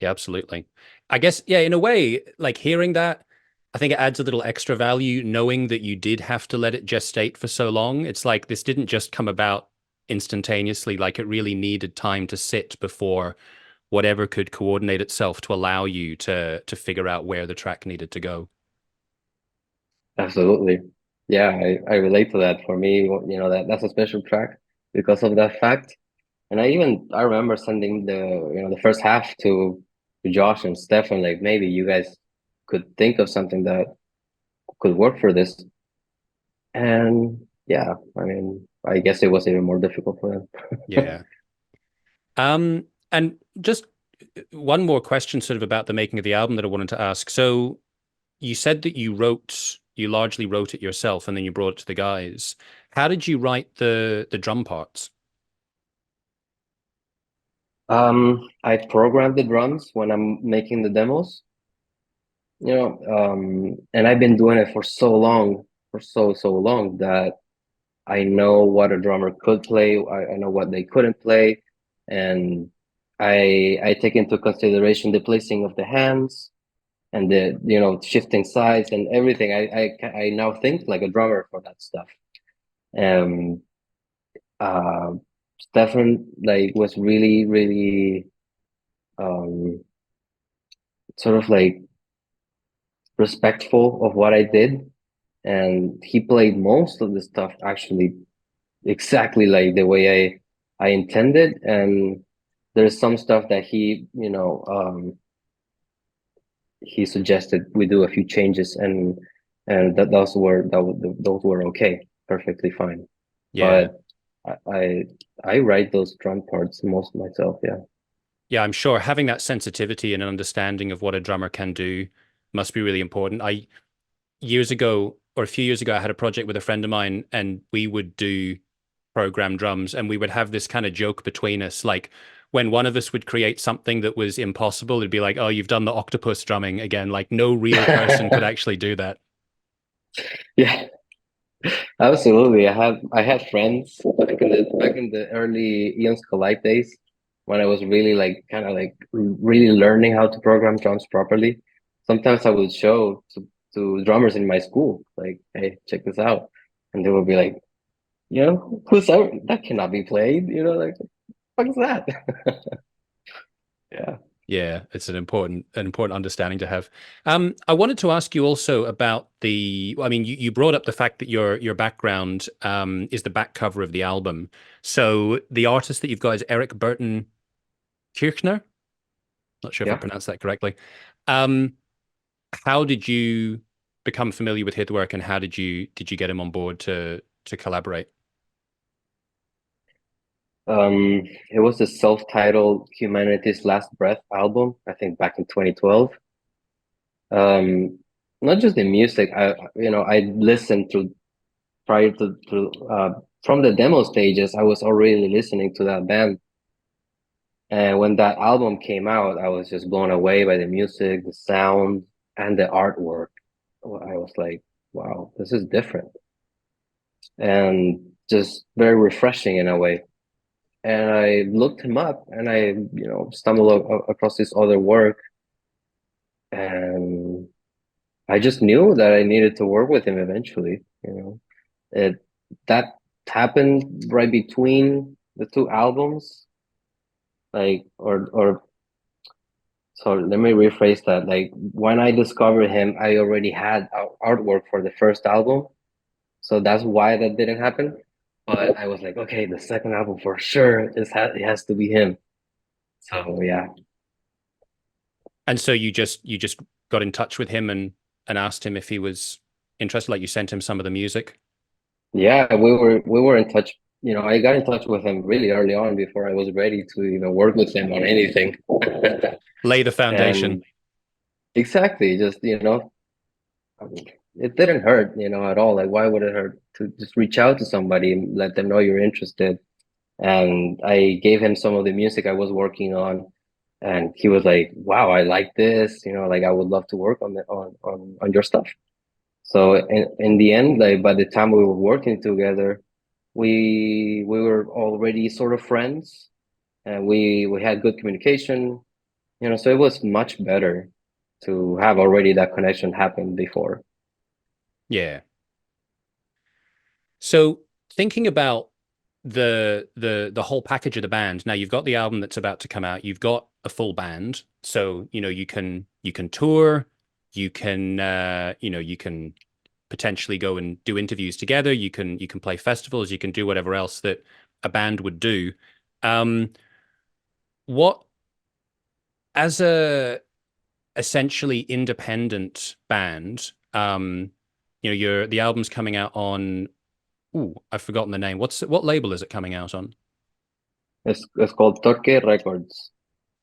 Yeah, absolutely. I guess, yeah, in a way, like hearing that, I think it adds a little extra value knowing that you did have to let it gestate for so long. It's like this didn't just come about instantaneously, like it really needed time to sit before whatever could coordinate itself to allow you to figure out where the track needed to go. Absolutely. Yeah, I relate to that. For me, that's a special track because of that fact. And I remember sending the first half to Josh and Stefan, like maybe you guys could think of something that could work for this. And yeah, I mean, I guess it was even more difficult for them. Yeah. And just one more question sort of about the making of the album that I wanted to ask. So you said that you largely wrote it yourself and then you brought it to the guys. How did you write the drum parts? I programmed the drums when I'm making the demos, and I've been doing it for so long, for so long that I know what a drummer could play. I know what they couldn't play, and I take into consideration the placing of the hands and the shifting sides and everything. I now think like a drummer for that stuff. Um, uh, Stefan like was really um sort of like respectful of what I did, and he played most of the stuff actually exactly like the way I intended, and there's some stuff that he suggested we do a few changes, and those were okay, perfectly fine. Yeah. But I I write those drum parts most myself. Yeah. Yeah, I'm sure having that sensitivity and an understanding of what a drummer can do must be really important. I years ago or a few years ago, I had a project with a friend of mine, and we would do program drums, and we would have this kind of joke between us, like when one of us would create something that was impossible, it'd be like, "Oh, you've done the octopus drumming again." Like no real person could actually do that. Yeah, absolutely. I had friends back in the early Eons Collide days when I was really like kind of like really learning how to program drums properly. Sometimes I would show to drummers in my school, like, hey, check this out. And they would be like, who's that cannot be played, like what is that? Yeah. Yeah, it's an important understanding to have. I wanted to ask you also about I mean, you brought up the fact that your background is the back cover of the album. So the artist that you've got is Eric Burton Kirchner. Not sure if I Yeah. pronounced that correctly. Um, how did you become familiar with his work, and how did you get him on board to collaborate? It was the self-titled Humanity's Last Breath album, I think back in 2012. Um, Not just the music, I listened to prior to from the demo stages, I was already listening to that band. And when that album came out, I was just blown away by the music, the sound, and the artwork. I was like, wow, this is different and just very refreshing in a way. And I looked him up, and I, stumbled across his other work, and I just knew that I needed to work with him eventually. It that happened right between the two albums, like or so let me rephrase that. Like when I discovered him, I already had artwork for the first album, so that's why that didn't happen. But I was like, okay, the second album for sure, it has to be him. So yeah. And so you just got in touch with him and asked him if he was interested, like you sent him some of the music. Yeah, we were in touch. I got in touch with him really early on before I was ready to even work with him on anything. Lay the foundation. And exactly, just I mean, it didn't hurt, at all. Like, why would it hurt to just reach out to somebody and let them know you're interested? And I gave him some of the music I was working on, and he was like, "Wow, I like this. Like I would love to work on your stuff." So in the end, like by the time we were working together, we were already sort of friends, and we had good communication. So it was much better to have already that connection happen before. Yeah. So thinking about the whole package of the band. Now you've got the album that's about to come out. You've got a full band. So, you can tour, you can potentially go and do interviews together. You can play festivals, you can do whatever else that a band would do. Um, what as a essentially independent band, the album's coming out on. Ooh, I've forgotten the name. What label is it coming out on? It's called Torque Records.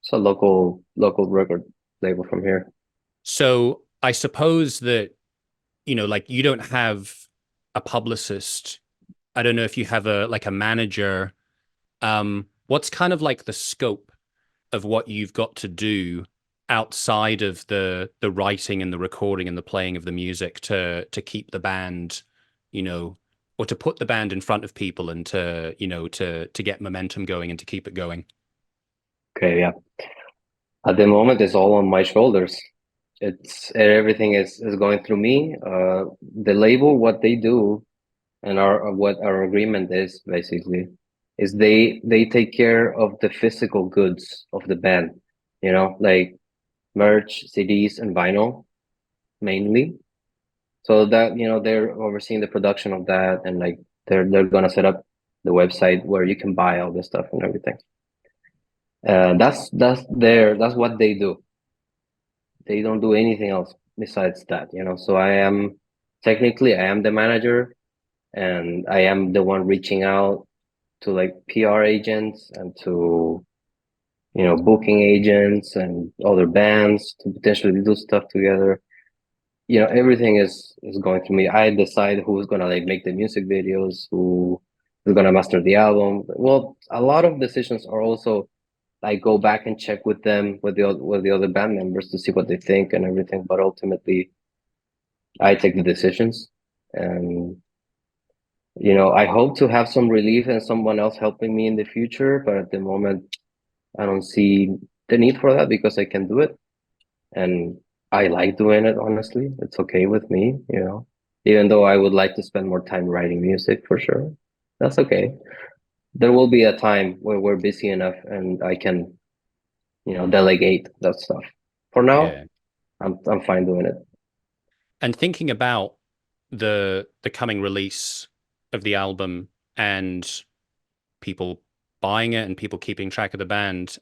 It's a local record label from here. So I suppose that, like you don't have a publicist. I don't know if you have a manager. What's kind of like the scope of what you've got to do outside of the writing and the recording and the playing of the music to keep the band, you know, or to put the band in front of people and to get momentum going and to keep it going. Okay, yeah. At the moment, it's all on my shoulders. It's everything is going through me. The label, what they do, and what our agreement is basically, is they take care of the physical goods of the band. Like merch, CDs, and vinyl mainly. So that they're overseeing the production of that, and like they're gonna set up. the website where you can buy all this stuff and everything. That's what they do. They don't do anything else besides that, you know. So I am the manager, and I am the one reaching out to like PR agents and to, you know, booking agents and other bands to potentially do stuff together. You know, everything is going through me. I decide who's gonna like make the music videos, who is gonna master the album. Well, a lot of decisions are also, I go back and check with them, with the other band members to see what they think and everything. But ultimately, I take the decisions, and you know, I hope to have some relief and someone else helping me in the future. But at the moment, I don't see the need for that because I can do it, and I like doing it. Honestly, it's okay with me, you know. Even though I would like to spend more time writing music for sure, that's okay. There will be a time where we're busy enough and I can, you know, delegate that stuff. For now, Yeah. I'm fine doing it. And thinking about the coming release of the album and people buying it and people keeping track of the band,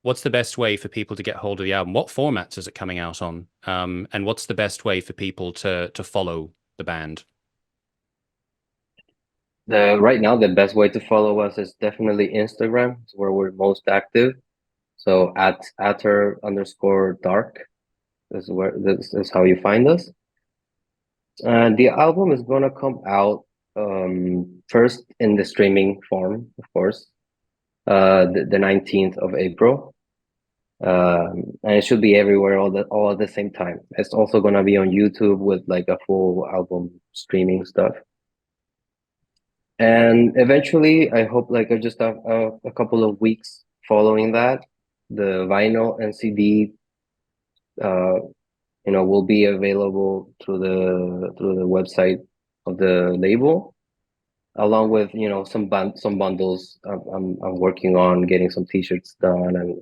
what's the best way for people to get hold of the album? What formats is it coming out on? And what's the best way for people to follow the band? The right now the best way to follow us is definitely Instagram. It's where we're most active. So at ATER_dark this is how you find us. And the album is gonna come out first in the streaming form, of course, the 19th of April. And it should be everywhere all at the same time. It's also gonna be on YouTube with like a full album streaming stuff. And eventually, I hope like just a couple of weeks following that, the vinyl and CD, uh, you know, will be available through the website of the label, along with, you know, some bundles. I'm working on getting some T-shirts done, and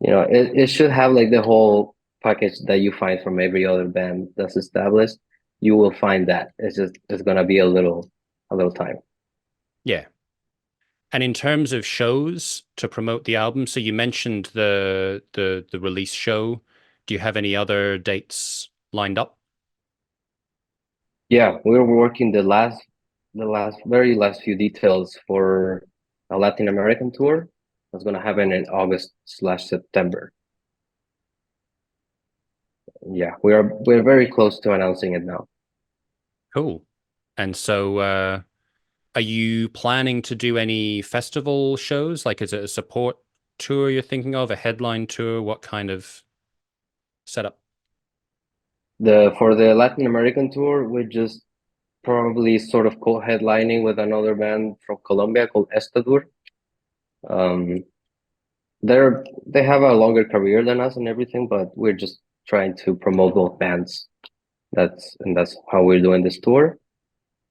you know, it should have like the whole package that you find from every other band that's established. You will find that. It's gonna be a little time. Yeah. And in terms of shows to promote the album, so you mentioned the release show. Do you have any other dates lined up? Yeah, we're working very last few details for a Latin American tour that's gonna happen in August/September. Yeah, we're very close to announcing it now. Cool. And so, are you planning to do any festival shows? Like, is it a support tour you're thinking of, a headline tour? What kind of setup? The For the Latin American tour, we just probably sort of co-headlining with another band from Colombia called Estadur. Um, they have a longer career than us and everything, but we're just trying to promote both bands. That's how we're doing this tour.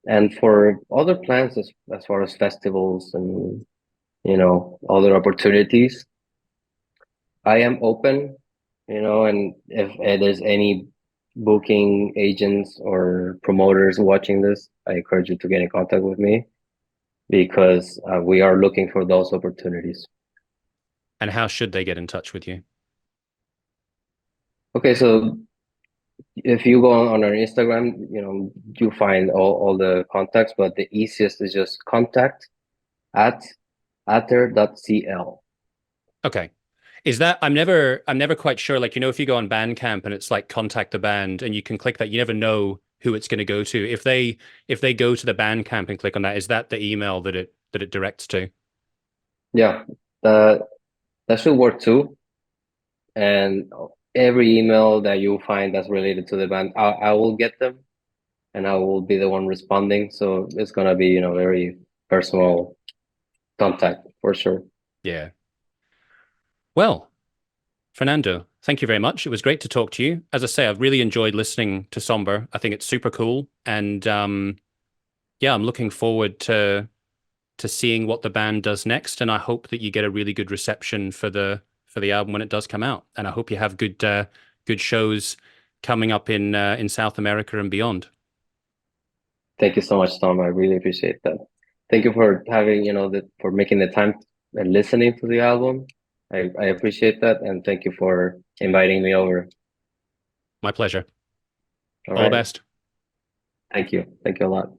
And for other plans, as far as festivals and, you know, other opportunities, I am open, you know, and if there's any booking agents or promoters watching this, I encourage you to get in contact with me because we are looking for those opportunities. And how should they get in touch with you? Okay, so if you go on our Instagram, you know, you find all the contacts, but the easiest is just contact at ater.cl. Okay. Is that I'm never quite sure. Like, if you go on Bandcamp and it's like contact the band and you can click that, you never know who it's going to go to. If they go to the Bandcamp and click on that, is that the email that it directs to? Yeah, that that should work too. And every email that you find that's related to the band, I will get them and I will be the one responding. So it's gonna be, you know, very personal contact for sure. Yeah. Well, Fernando, thank you very much. It was great to talk to you. As I say, I've really enjoyed listening to Somber. I think it's super cool, and yeah, I'm looking forward to seeing what the band does next. And I hope that you get a really good reception for the album when it does come out. And I hope you have good shows coming up in South America and beyond. Thank you so much, Tom. I really appreciate that. Thank you for having, for making the time and listening to the album. I appreciate that, and thank you for inviting me over. My pleasure. All All the right. best. Thank you. Thank you a lot.